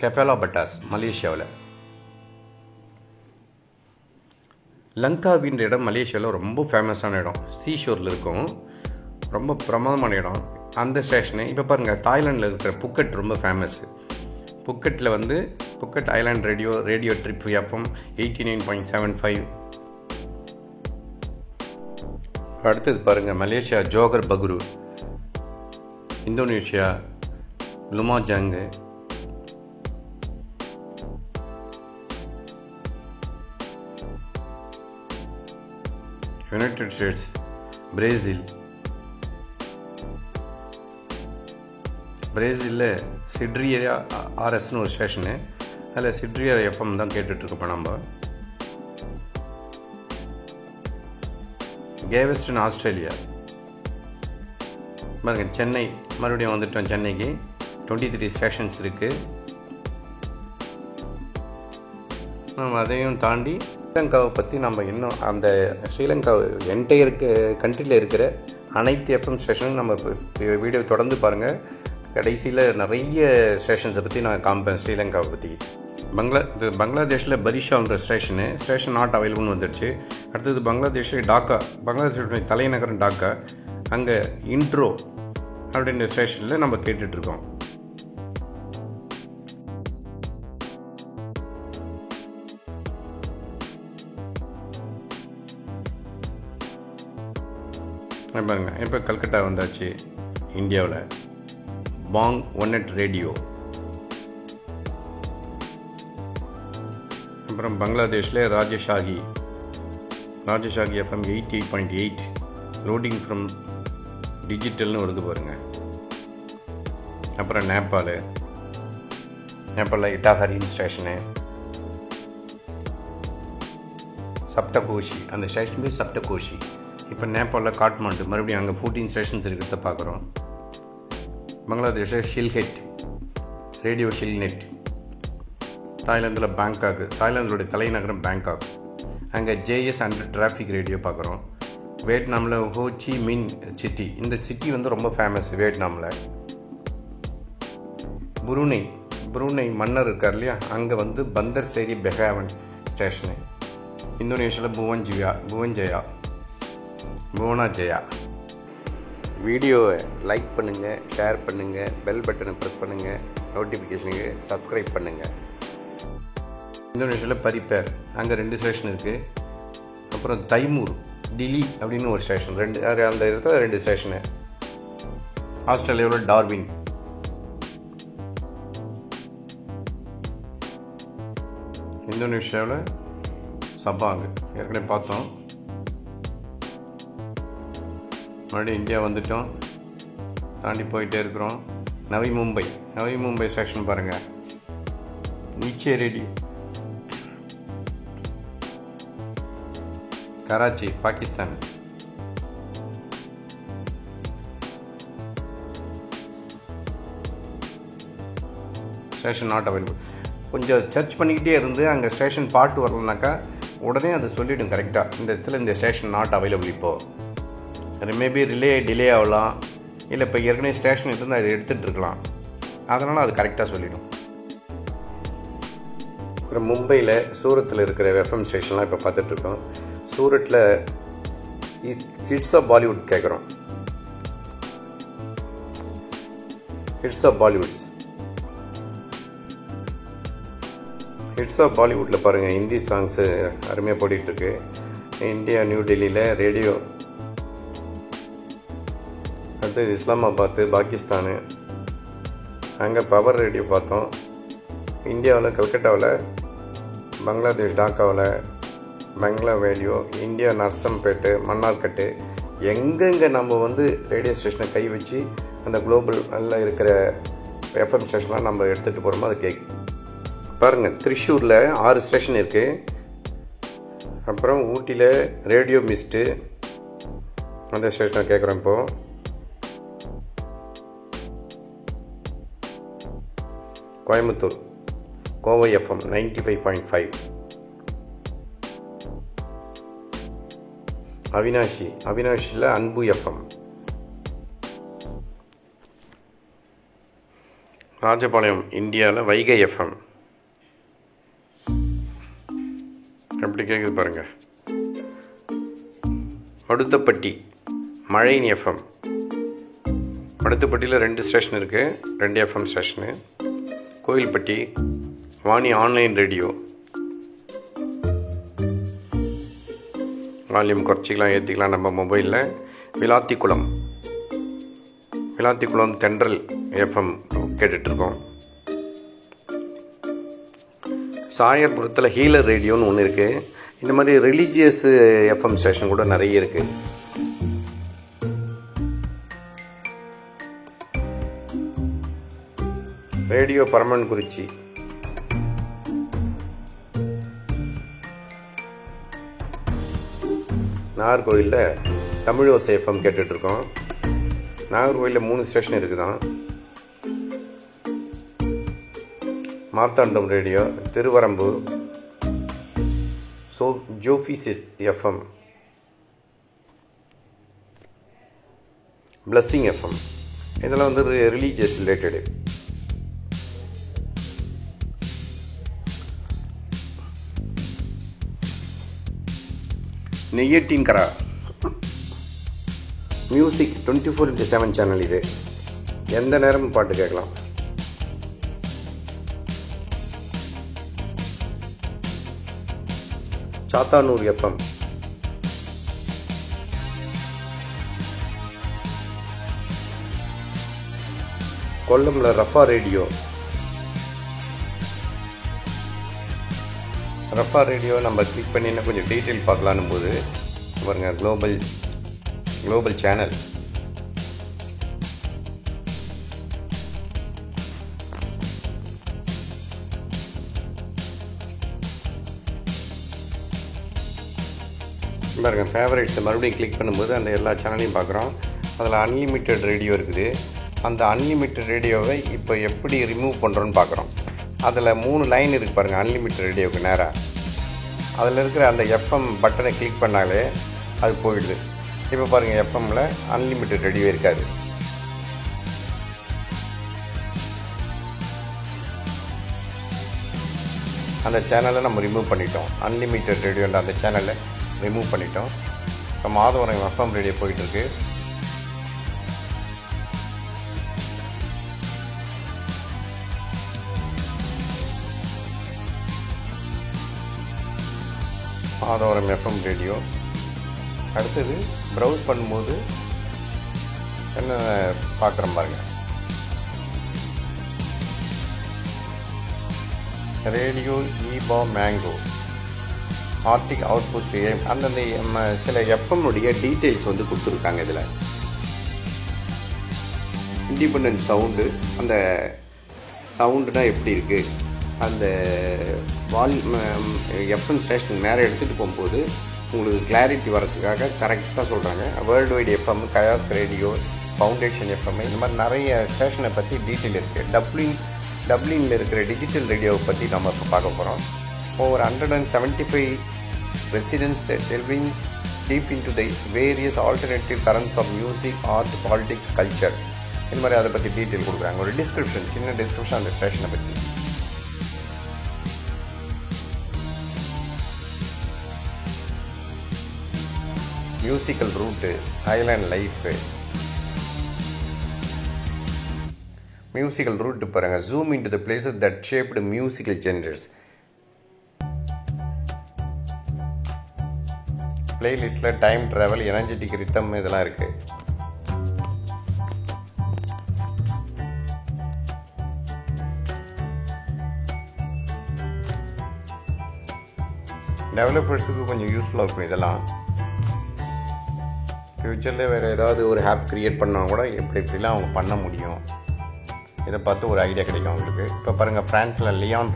கெப்பாலா பட்டாஸ் மலேசியாவில். லங்காவின்ற இடம் மலேசியாவில் ரொம்ப ஃபேமஸான இடம். சீஷோரில் இருக்கும், ரொம்ப பிரமாதமான இடம். அந்த ஸ்டேஷனு இப்போ பாருங்கள், தாய்லாண்டில் இருக்கிற புக்கெட் ரொம்ப ஃபேமஸ்ஸு. புக்கெட்டில் வந்து Phuket island radio trip FM 89.75. அடுத்தது பாருங்கள், Malaysia Johor Bahru, Indonesia Lumajang, United States, பிரேசிலில் சிட்ரியா ஆர்எஸ்னு ஒரு ஸ்டேஷனு. அதில் சிட்ரியா எஃப்எம் தான் கேட்டுட்ருக்கோம் நம்ம. கேவெஸ்டன் ஆஸ்திரேலியா. பாருங்க, சென்னை மறுபடியும் வந்துட்டோம். சென்னைக்கு 23 ஸ்டேஷன்ஸ் இருக்குது. நம்ம அதையும் தாண்டி ஸ்ரீலங்காவை பற்றி நம்ம இன்னும் அந்த ஸ்ரீலங்கா என்டையர் கண்ட்ரியில் இருக்கிற அனைத்து எஃப்எம் ஸ்டேஷனும் நம்ம வீடியோ தொடர்ந்து பாருங்கள். கடைசியில் நிறைய ஸ்டேஷன்ஸை பற்றி நான் காமிப்பேன் ஸ்ரீலங்காவை பற்றி. பங்களாதேஷில் பரிஷான்ற ஸ்டேஷன் நாட் அவைலபிள்னு வந்துடுச்சு. அடுத்தது பங்களாதேஷில் டாக்கா, பங்களாதேஷோடைய தலைநகரம் டாக்கா. அங்கே இன்ட்ரோ அப்படின்ற ஸ்டேஷனில் நம்ம கேட்டுட்ருக்கோம். பாருங்க, இப்போ கல்கட்டா வந்தாச்சு. இந்தியாவில் பாங் 1net ரேடியோ. அப்புறம் பங்களாதேஷில் ராஜஷாகி எஃப்எம் 88.8 லோடிங் ஃப்ரம் டிஜிட்டல்னு வருது பாருங்க. அப்புறம் நேபாளில் இட்டாஹரின் ஸ்டேஷனு, சப்டகோஷி, அந்த ஸ்டேஷன் பேர் சப்டகோஷி. இப்போ நேபாளில் காட்மாண்டு, மறுபடியும் அங்கே 14 ஸ்டேஷன்ஸ் இருக்கிறத பார்க்குறோம். பங்களாதேஷில் ஷில்ஹெட் ரேடியோ ஷில்நெட். தாய்லாந்தில் பேங்காக், தாய்லாந்தோடைய தலைநகரம் பேங்காக், அங்கே ஜேஎஸ் அண்டர் டிராஃபிக் ரேடியோ பார்க்குறோம். வியட்நாமில் ஹோச்சி மின் சிட்டி, இந்த சிட்டி வந்து ரொம்ப ஃபேமஸ் வியட்நாமில். புரூனை மன்னர் இருக்கார் இல்லையா, அங்கே வந்து பந்தர் சேரி பெகாவன் ஸ்டேஷனு. இந்தோனேஷியாவில் புவனாஜயா. வீடியோவை லைக் பண்ணுங்கள், ஷேர் பண்ணுங்கள், பெல் பட்டனை ப்ரெஸ் பண்ணுங்கள், நோட்டிஃபிகேஷனுக்கு சப்ஸ்கிரைப் பண்ணுங்கள். இந்தோனேஷியாவில் பரிப்பேர், அங்கே 2 ஸ்டேஷன் இருக்குது. அப்புறம் தைமூர் டிலி அப்படின்னு ஒரு ஸ்டேஷன், அந்த இடத்துல 2 ஸ்டேஷனு. ஆஸ்திரேலியாவில் டார்வின். இந்தோனேஷியாவில் சபாங் ஏற்கனவே பார்த்தோம். மறுபடியும் இந்தியா வந்துட்டோம், தாண்டி போயிட்டே இருக்கிறோம். நவி மும்பை ஸ்டேஷன் பாருங்கள். நீச்சே radio. Karachi Pakistan. Station not available. கொஞ்சம் சர்ச் பண்ணிக்கிட்டே இருந்து அங்கே ஸ்டேஷன் பாட்டு வரலனாக்கா உடனே அது சொல்லிவிடும் கரெக்டாக, இந்த இடத்துல இந்த ஸ்டேஷன் நாட் அவைலபிள். இப்போது அது மேபி டிலே ஆகலாம், இல்லை இப்போ ஏற்கனவே ஸ்டேஷன் இருந்து அதை எடுத்துகிட்டு இருக்கலாம், அதனால் அது கரெக்டாக சொல்லிடும். அப்புறம் மும்பையில் சூரத்தில் இருக்கிற எஃப்எம் ஸ்டேஷன்லாம் இப்போ பார்த்துட்ருக்கோம். சூரத்தில் ஹிட்ஸ் ஆஃப் பாலிவுட் கேட்குறோம். ஹிட்ஸ் ஆஃப் பாலிவுட்டில் பாருங்கள், ஹிந்தி சாங்ஸு அருமையாக போட்டிகிட்ருக்கு. இந்தியா நியூ டெல்லியில் ரேடியோ. அடுத்து இஸ்லாமாபாத்து பாகிஸ்தானு, அங்கே பவர் ரேடியோ பார்த்தோம். இந்தியாவில் கல்கட்டாவில், பங்களாதேஷ் டாக்காவில் பெங்களா ரேடியோ, இந்தியா நர்சம்பேட்டு மன்னார்கட்டு, எங்கெங்கே நம்ம வந்து ரேடியோ ஸ்டேஷனை கை வச்சு அந்த குளோபலில் இருக்கிற எஃப்எம் ஸ்டேஷன்லாம் நம்ம எடுத்துகிட்டு போகிறோமோ அது கேட்கும். பாருங்கள், திரிஷூரில் 6 ஸ்டேஷன் இருக்குது. அப்புறம் ஊட்டியில் ரேடியோ மிஸ்ட்டு, அந்த ஸ்டேஷனை கேட்குறோம். இப்போது கோயம்புத்தூர் கோவை எஃப்எம் 95.5. அவினாஷியில் அன்பு எஃப்எம். ராஜபாளையம் இந்தியாவில் வைகை எஃப்எம். எப்படி கேட்குது பாருங்கள். அடுத்தப்பட்டி மழையின் எஃப்எம். அடுத்தப்பட்டியில் 2 ஸ்டேஷன் இருக்குது, 2 FM station. Kovilpatti Vani online radio. Volume குறைச்சிக்கலாம், ஏற்றிக்கலாம் நம்ம மொபைலில். விளாத்திக்குளம் தென்றல் எஃப்எம் கேட்டுட்ருக்கோம். சாயர்புரத்தில் ஹீலர் ரேடியோன்னு ஒன்று இருக்குது. இந்த மாதிரி ரிலீஜியஸ் எஃப்எம் ஸ்டேஷன் கூட நிறைய இருக்குது. ரேடியோ பரமன்குறிச்சி. நாகர்கோவிலில் தமிழோசை எஃப்எம் கேட்டுட்ருக்கோம். நாகர்கோவிலில் 3 ஸ்டேஷன் இருக்குதான். மார்த்தாண்டம் ரேடியோ, திருவரம்பு, ஜோஃபிஸ் எஃப்எம், பிளஸ்ஸிங் எஃப்எம். இதெல்லாம் வந்து religious related. Neyyattinkara music 24/7 channel இது. எந்த நேரமும் பாட்டு கேட்கலாம். சாத்தானூர் எஃப்எம், கொல்லம்ல ரஃபா ரேடியோ. ரஃபா ரேடியோ நம்ம கிளிக் பண்ணி இன்னும் கொஞ்சம் டீட்டெயில் பார்க்கலான்னும் போது பாருங்க, குளோபல் சேனல். பாருங்க, ஃபேவரேட்ஸை மறுபடியும் கிளிக் பண்ணும்போது அந்த எல்லா சேனலையும் பார்க்குறோம். அதில் அன்லிமிட்டெட் ரேடியோ இருக்குது. அந்த அன்லிமிட்டெட் ரேடியோவை இப்போ எப்படி ரிமூவ் பண்ணுறோன்னு பார்க்குறோம். அதில் 3 லைன் இருக்குது பாருங்கள். அன்லிமிட்டெட் ரேடியோவுக்கு நேராக அதில் இருக்கிற அந்த எஃப்எம் பட்டனை கிளிக் பண்ணாலே அது போயிடுது. இப்போ பாருங்கள், எஃப்எம்மில் அன்லிமிட்டெட் ரேடியோ இருக்காது. அந்த சேனலை நம்ம ரிமூவ் பண்ணிட்டோம். அன்லிமிட்டெட் ரேடியோன்ற அந்த சேனலை ரிமூவ் பண்ணிட்டோம். இப்போ மாதவரம் எஃப்எம் ரேடியோ போயிட்டுருக்கு. Madhavaram FM radio. அடுத்தது ப்ரௌஸ் பண்ணும்போது என்ன பார்க்குறோம் பாருங்கள். ரேடியோ ஈபா மேங்கோ, ஆர்டிக் அவுட்போஸ்ட், அந்தந்த சில எஃப்எம்னுடைய டீட்டெயில்ஸ் வந்து கொடுத்துருக்காங்க. இதில் இண்டிபெண்டன்ட் சவுண்டு, அந்த சவுண்டுனா எப்படி இருக்குது, அந்த எஃப்எம் ஸ்டேஷனுக்கு நேரம் எடுத்துகிட்டு போகும்போது உங்களுக்கு கிளாரிட்டி வரதுக்காக கரெக்டாக சொல்கிறாங்க. வேர்ல்டு வைடு எஃப்எம், கயாஸ்க் ரேடியோ, ஃபவுண்டேஷன் எஃப்எம், இந்த மாதிரி நிறைய ஸ்டேஷனை பற்றி டீட்டெயில் இருக்குது. டப்ளினில் இருக்கிற டிஜிட்டல் ரேடியோவை பற்றி நம்ம இப்போ பார்க்க போகிறோம். over 175 residents delving deep into the various alternative currents of music, art, politics, culture. இந்த மாதிரி அதை பற்றி டீட்டெயில் கொடுக்குறாங்க. ஒரு டிஸ்கிரிப்ஷன், சின்ன டிஸ்கிரிப்ஷன் அந்த ஸ்டேஷனை பற்றி. Musical route, island life. Musical route பாருங்க. Zoom into the places that shaped musical generals. பிளேலிஸ்டில் டைம் ட்ராவல், எனர்ஜெட்டிக் ரித்தம் இதெல்லாம் இருக்குது. டெவலப்பர்ஸுக்கு கொஞ்சம் யூஸ்ஃபுல்லாக இருக்கும் இதெல்லாம். ஃப்யூச்சரில் வேறு ஏதாவது ஒரு ஆப் க்ரியேட் பண்ணால் கூட எப்படிலாம் அவங்க பண்ண முடியும், இதை பார்த்து ஒரு ஐடியா கிடைக்கும் அவங்களுக்கு. இப்போ பாருங்கள், ஃப்ரான்ஸில் லியான்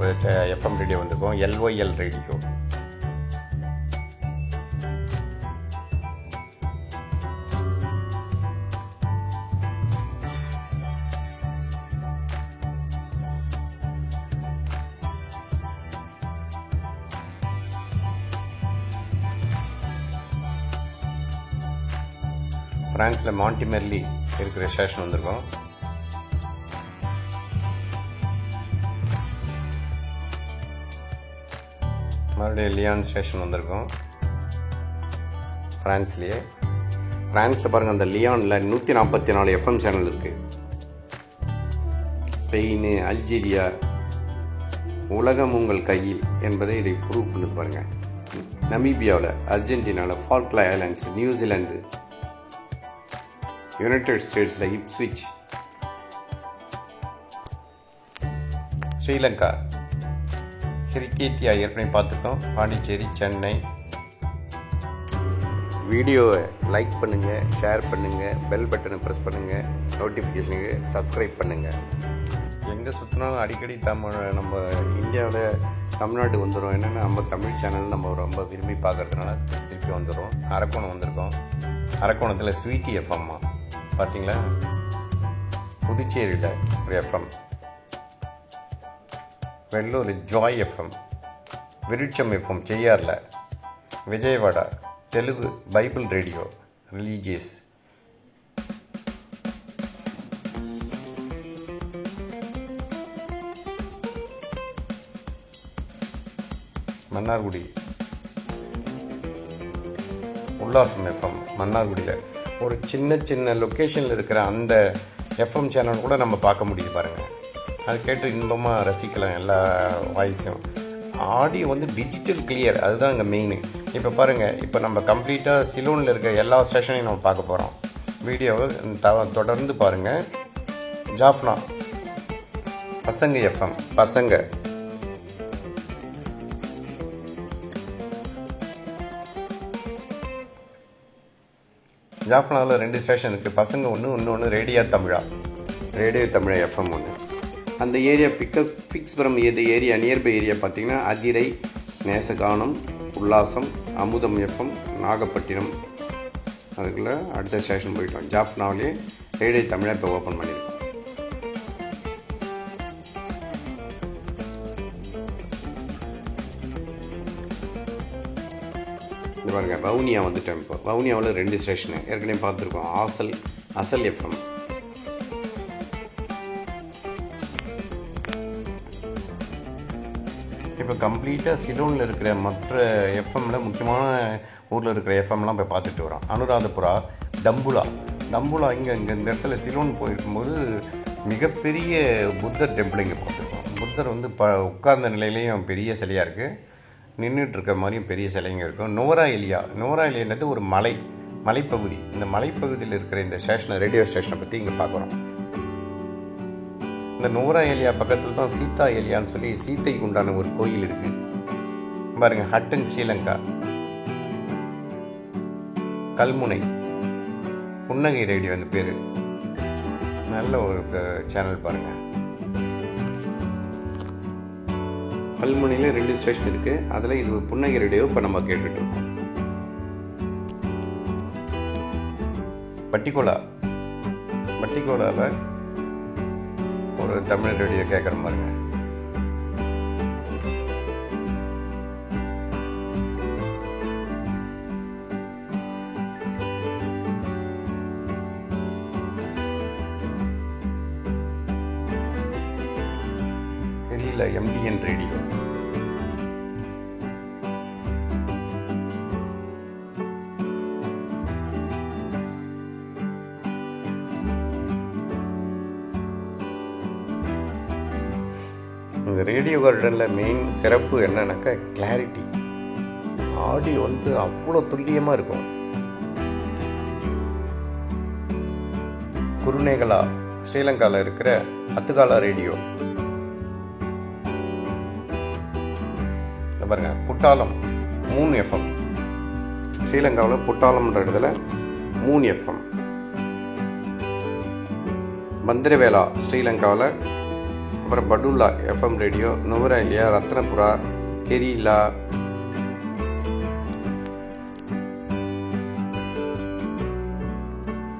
எஃப்எம் ரேடியோ வந்திருக்கோம். LYL radio. ஃப்ரான்ஸில் மாண்டிமெர்லி இருக்கிற ஸ்டேஷன் வந்திருக்கோம். மறுபடியும் லியான் ஸ்டேஷன் வந்திருக்கோம் ஃப்ரான்ஸ்லேயே. ஃப்ரான்ஸில் பாருங்கள், அந்த லியானில் 144 எஃப்எம் சேனல் இருக்குது. ஸ்பெயின், அல்ஜீரியா, உலகம் உங்கள் கையில் என்பதை இதை ப்ரூவ் பண்ணி பாருங்கள். நமீபியாவில், அர்ஜென்டினாவில், ஃபால்க்லாண்ட் ஐலாண்ட்ஸ், நியூசிலாந்து, யுனைடெட் ஸ்டேட்ஸில் இப்ஸ்விச், ஸ்ரீலங்கா, கிரிக்கெட்டியா ஏற்கனவே பார்த்துருக்கோம், பாண்டிச்சேரி, சென்னை. வீடியோவை லைக் பண்ணுங்கள், ஷேர் பண்ணுங்கள், பெல் பட்டனை ப்ரெஸ் பண்ணுங்கள், நோட்டிஃபிகேஷனுக்கு சப்ஸ்கிரைப் பண்ணுங்கள். எங்கே சுற்றினாலும் அடிக்கடி நம்ம இந்தியாவில் தமிழ்நாடு வந்துடும். என்னென்னா நம்ம தமிழ் சேனல் நம்ம ரொம்ப விரும்பி பார்க்கறதுனால திருப்பி வந்துடும். அரக்கோணம் வந்திருக்கோம். அரக்கோணத்தில் ஸ்வீட்டி எஃப்எம்மா பார்த்தீங்களா. புதுச்சேரியில் ஒரு FM, Vellore joy FM, Virutcham FM செய்யாரில், Vijayawada Telugu bible radio religious, Mannargudi Ullasam FM. மன்னார்குடியில் ஒரு சின்ன சின்ன லொக்கேஷனில் இருக்கிற அந்த எஃப்எம் சேனல் கூட நம்ம பார்க்க முடியுது பாருங்கள். அது கேட்டு இன்பமாக ரசிக்கலாம் எல்லா வாய்ஸும். ஆடியோ வந்து டிஜிட்டல் கிளியர், அதுதான் இங்கே மெயின். இப்போ பாருங்கள், இப்போ நம்ம கம்ப்ளீட்டாக சிலோனில் இருக்க எல்லா ஸ்டேஷனையும் நம்ம பார்க்க போகிறோம். வீடியோவை தொடர்ந்து பாருங்கள். ஜாஃப்னா பசங்க எஃப்எம், பசங்க ஜாஃப்னாவில் 2 ஸ்டேஷன் இருக்குது. பசங்க ஒன்று, இன்னொன்று ரேடியோ தமிழா எஃப்எம் ஒன்று. அந்த area fix from area nearby area பார்த்திங்கன்னா அதிரை, நேசகானம், உல்லாசம், அமுதம் எஃப்எம், நாகப்பட்டினம். அதுக்குள்ளே அடுத்த ஸ்டேஷன் போயிட்டோம். ஜாஃப்னாவிலே ரேடியோ தமிழா இப்போ ஓப்பன் பண்ணியிருக்கோம். இது பாருங்கள், வவுனியா வந்துட்டேன். இப்போ வவுனியாவில் 2 ஸ்டேஷனு ஏற்கனவே பார்த்துருக்கோம். அசல் எஃப்எம். இப்போ கம்ப்ளீட்டாக சிலோனில் இருக்கிற மற்ற எஃப்எம்மில் முக்கியமான ஊரில் இருக்கிற எஃப்எம்லாம் போய் பார்த்துட்டு வரோம். அனுராதபுரா, தம்புலா இங்கே இந்த இடத்துல சிலோன் போயிருக்கும்போது மிகப்பெரிய புத்தர் டெம்பிள் இங்கே பார்த்துருக்கோம். புத்தர் வந்து உட்கார்ந்த நிலையிலையும் பெரிய சிலையாக இருக்குது, நின்றுட்டு இருக்கிற மாதிரியும் பெரிய சிலைங்க இருக்கும். நோரா எலியான்றது ஒரு மலைப்பகுதி. இந்த மலைப்பகுதியில் இருக்கிற இந்த ஸ்டேஷனை, ரேடியோ ஸ்டேஷனை பற்றி இங்கே பார்க்குறோம். இந்த நோரா ஏலியா பக்கத்தில் தான் சீதா ஏலியான்னு சொல்லி சீத்தைக்கு உண்டான ஒரு கோயில் இருக்குது பாருங்கள். ஹட்டன் ஸ்ரீலங்கா, கல்முனை, புன்னகை ரேடியோ அந்த பேர். நல்ல ஒரு சேனல் பாருங்கள். கல்முனையில் 2 ஸ்டேஷன் இருக்குது. அதில் இது புன்னகை ரேடியோ இப்போ நம்ம கேட்டுட்ருக்கோம். பட்டிக்கோலாவில் ஒரு தமிழ் ரேடியோ கேட்குற பாருங்க. தெரியல, MDN ரேடியோ. இந்த ரேடியோ கார்டனில் மெயின் சிறப்பு என்னன்னாக்கா கிளாரிட்டி. ஆடியோ வந்து அவ்வளோ துல்லியமாக இருக்கும். குருநேகலா ஸ்ரீலங்காவில் இருக்கிற அத்துகாலா ரேடியோ பாருங்க. புட்டாலம் 3 எஃப்எம். ஸ்ரீலங்காவில் புட்டாலம்ன்ற இடத்துல 3 எஃப்எம். பந்திரவேலா ஸ்ரீலங்காவில். அப்புறம் படுல்லா எஃப்எம் ரேடியோ, நுவரேலியா, ரத்னபுரா, கெரிலா,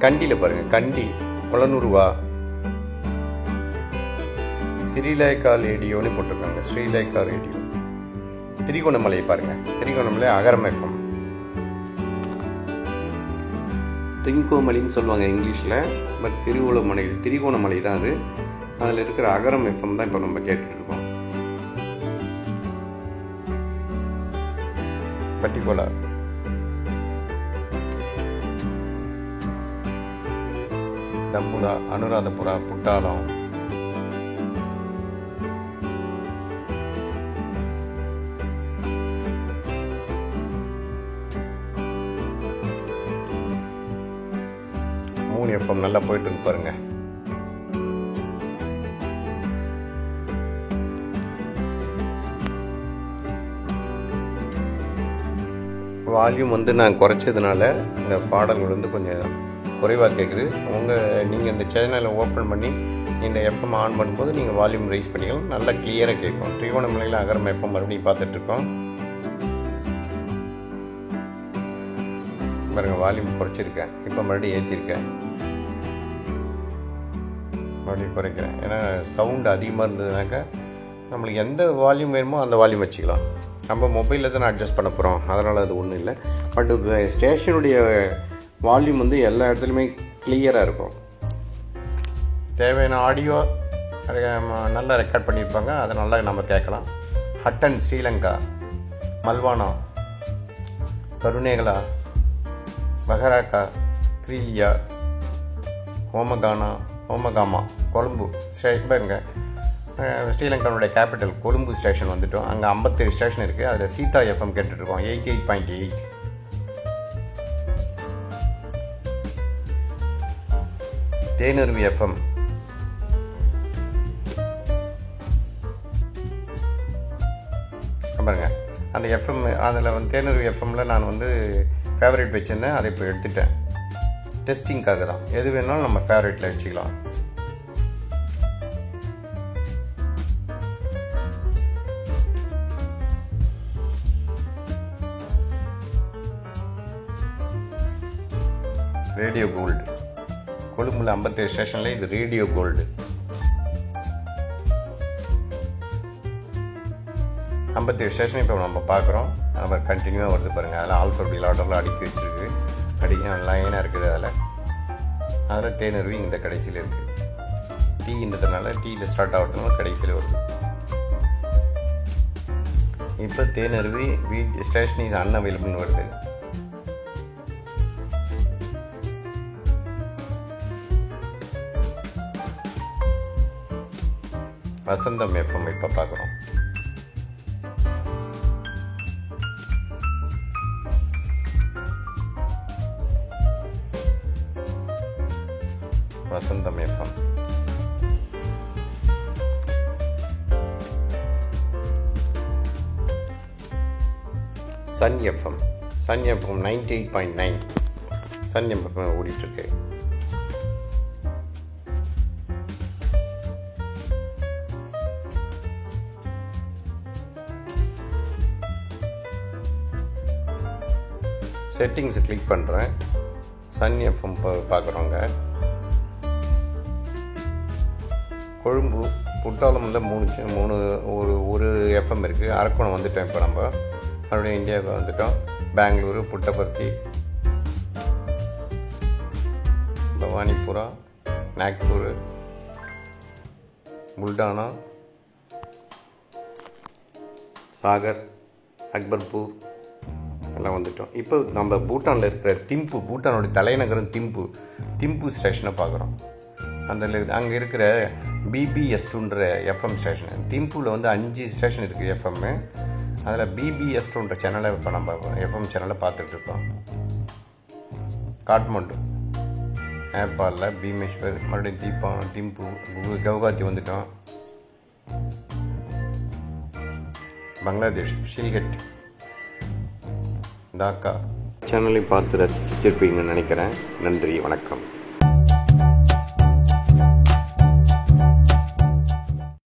கண்டியில் பாருங்கள், கண்டி, பொலனுருவா, ஸ்ரீலேகா ரேடியோன்னு போட்டிருக்காங்க. ஸ்ரீலேகா ரேடியோ. திரிகோணமலை பாருங்கள், திரிகோணமலை அகரம் எஃப்எம். திங்கோமலின்னு சொல்லுவாங்க இங்கிலீஷில், பட் திரிகோணமலை தான் அது. அதில் இருக்கிற அகரம் எஃப்எம் தான் இப்போ நம்ம கேட்டுட்ருக்கோம். பட்டிக்கோலா, தம்புலா, அனுராதபுரா, புட்டாலம், எஃப்எம் நல்லா போயிட்டு இருக்கு பாருங்க. வால்யூம் வந்து நான் குறைச்சதுனால இந்த பாடல்கள் வந்து கொஞ்சம் குறைவாக கேட்குது. நீங்கள் இந்த சேனலை ஓப்பன் பண்ணி இந்த எஃப்எம் ஆன் பண்ணும்போது நீங்கள் வால்யூம் ரைஸ் பண்ணிக்கலாம், நல்லா கிளியராக கேட்கும். திருவண்ணாமலையில் அகரம் எஃப்எம் மறுபடியும் பார்த்துட்ருக்கோம் பாருங்கள். வால்யூம் குறைச்சிருக்கேன், இப்போ மறுபடியும் ஏற்றிருக்கேன், மறுபடியும் குறைக்கிறேன். ஏன்னா சவுண்டு அதிகமாக இருந்ததுனாக்கா நம்மளுக்கு எந்த வால்யூம் வேணுமோ அந்த வால்யூம் வச்சுக்கலாம். நம்ம மொபைலில் தான் அட்ஜஸ்ட் பண்ண போகிறோம், அதனால் அது ஒன்றும் இல்லை. பட் ஸ்டேஷனுடைய வால்யூம் வந்து எல்லா இடத்துலையுமே கிளியராக இருக்கும். தேவையான ஆடியோ நல்லா ரெக்கார்ட் பண்ணியிருப்பாங்க, அதை நல்லா நம்ம கேட்கலாம். ஹட்டன் ஸ்ரீலங்கா, மல்வானா, கருணேகலா, பஹராக்கா, கிரீலியா, ஹோமகானா, ஓமகாமா கொழும்பு பாருங்க, ஸ்ரீலங்காவுடைய கேபிட்டல் கொழும்பு ஸ்டேஷன் வந்துட்டோம். அங்கே 57 ஸ்டேஷன் இருக்குது. அதில் சீதா எஃப்எம் கேட்டுட்ருக்கோம் 88.8. தேனருவி எஃப்எம் பாருங்க, அந்த எஃப்எம் அதில் வந்து தேனருவி எஃப்எம்மில் நான் வந்து ஃபேவரேட் வச்சுருந்தேன். அதை இப்போ எடுத்துட்டேன். டெஸ்டிங்காக தான். எது வேணாலும் நம்ம ஃபேவரேட்டில் வச்சுக்கலாம். ரேடியோ கோல்டு கொழும்புல 57 ஸ்டேஷனில் இது ரேடியோ கோல்டு. 57 ஸ்டேஷன் இப்போ நம்ம பார்க்குறோம். அவர் கண்டினியூவாக வருது பாருங்கள். அதில் ஆல்ஃபபெட் ஆர்டரில் அடுக்கி வச்சுருக்கு. லைனாக இருக்குது. அதில் தேனருவி இந்த கடைசியில் இருக்குது. டீன்றதுனால டீயில் ஸ்டார்ட் ஆகிறதுனால கடைசியில் வருது. இப்போ தேனருவி ஸ்டேஷன் இஸ் அன்அவைலபிள்னு வருது. வசந்தம் எஃப்எம் இப்போ பார்க்குறோம். Vasantham FM Sun FM 98.9 Sun FM ஓடிட்டுருக்கு. செட்டிங்ஸை கிளிக் பண்ணுறேன். சன் எஃப்எம் பார்க்குறோங்க. கொழும்பு புட்டாளமில் ஒரு எஃப்எம் இருக்குது. அரக்கோணம் வந்துட்டோம். இப்போ நம்ம மறுபடியும் இந்தியாவுக்கு வந்துட்டோம். பெங்களூரு, புட்டபர்த்தி, பவானிபுரா, நாக்பூர், புல்டானா, சாகர், அக்பர்பூர் எல்லாம் வந்துட்டோம். இப்போ நம்ம பூட்டானில் இருக்கிற திம்பு, பூட்டானோட தலைநகரம் திம்பு ஸ்டேஷனை பார்க்குறோம். அங்கே இருக்கிற பிபிஎஸ்2ன்ற எஃப்எம் ஸ்டேஷன். திம்புவில் வந்து 5 ஸ்டேஷன் இருக்குது எஃப்எம்மு. அதில் பிபிஎஸ்2ன்ற சேனலை இப்போ நம்ம எஃப்எம் சேனலை பார்த்துட்ருக்கோம். காட்மண்டு, நேபாளில் பீமேஸ்வர், மறுபடியும் திம்பு, கவுகாத்தி வந்துட்டோம். பங்களாதேஷ் ஷில்கெட், டாக்கா. சேனலை பார்த்து ரசிச்சிருப்பீங்கன்னு நினைக்கிறேன். நன்றி, வணக்கம்.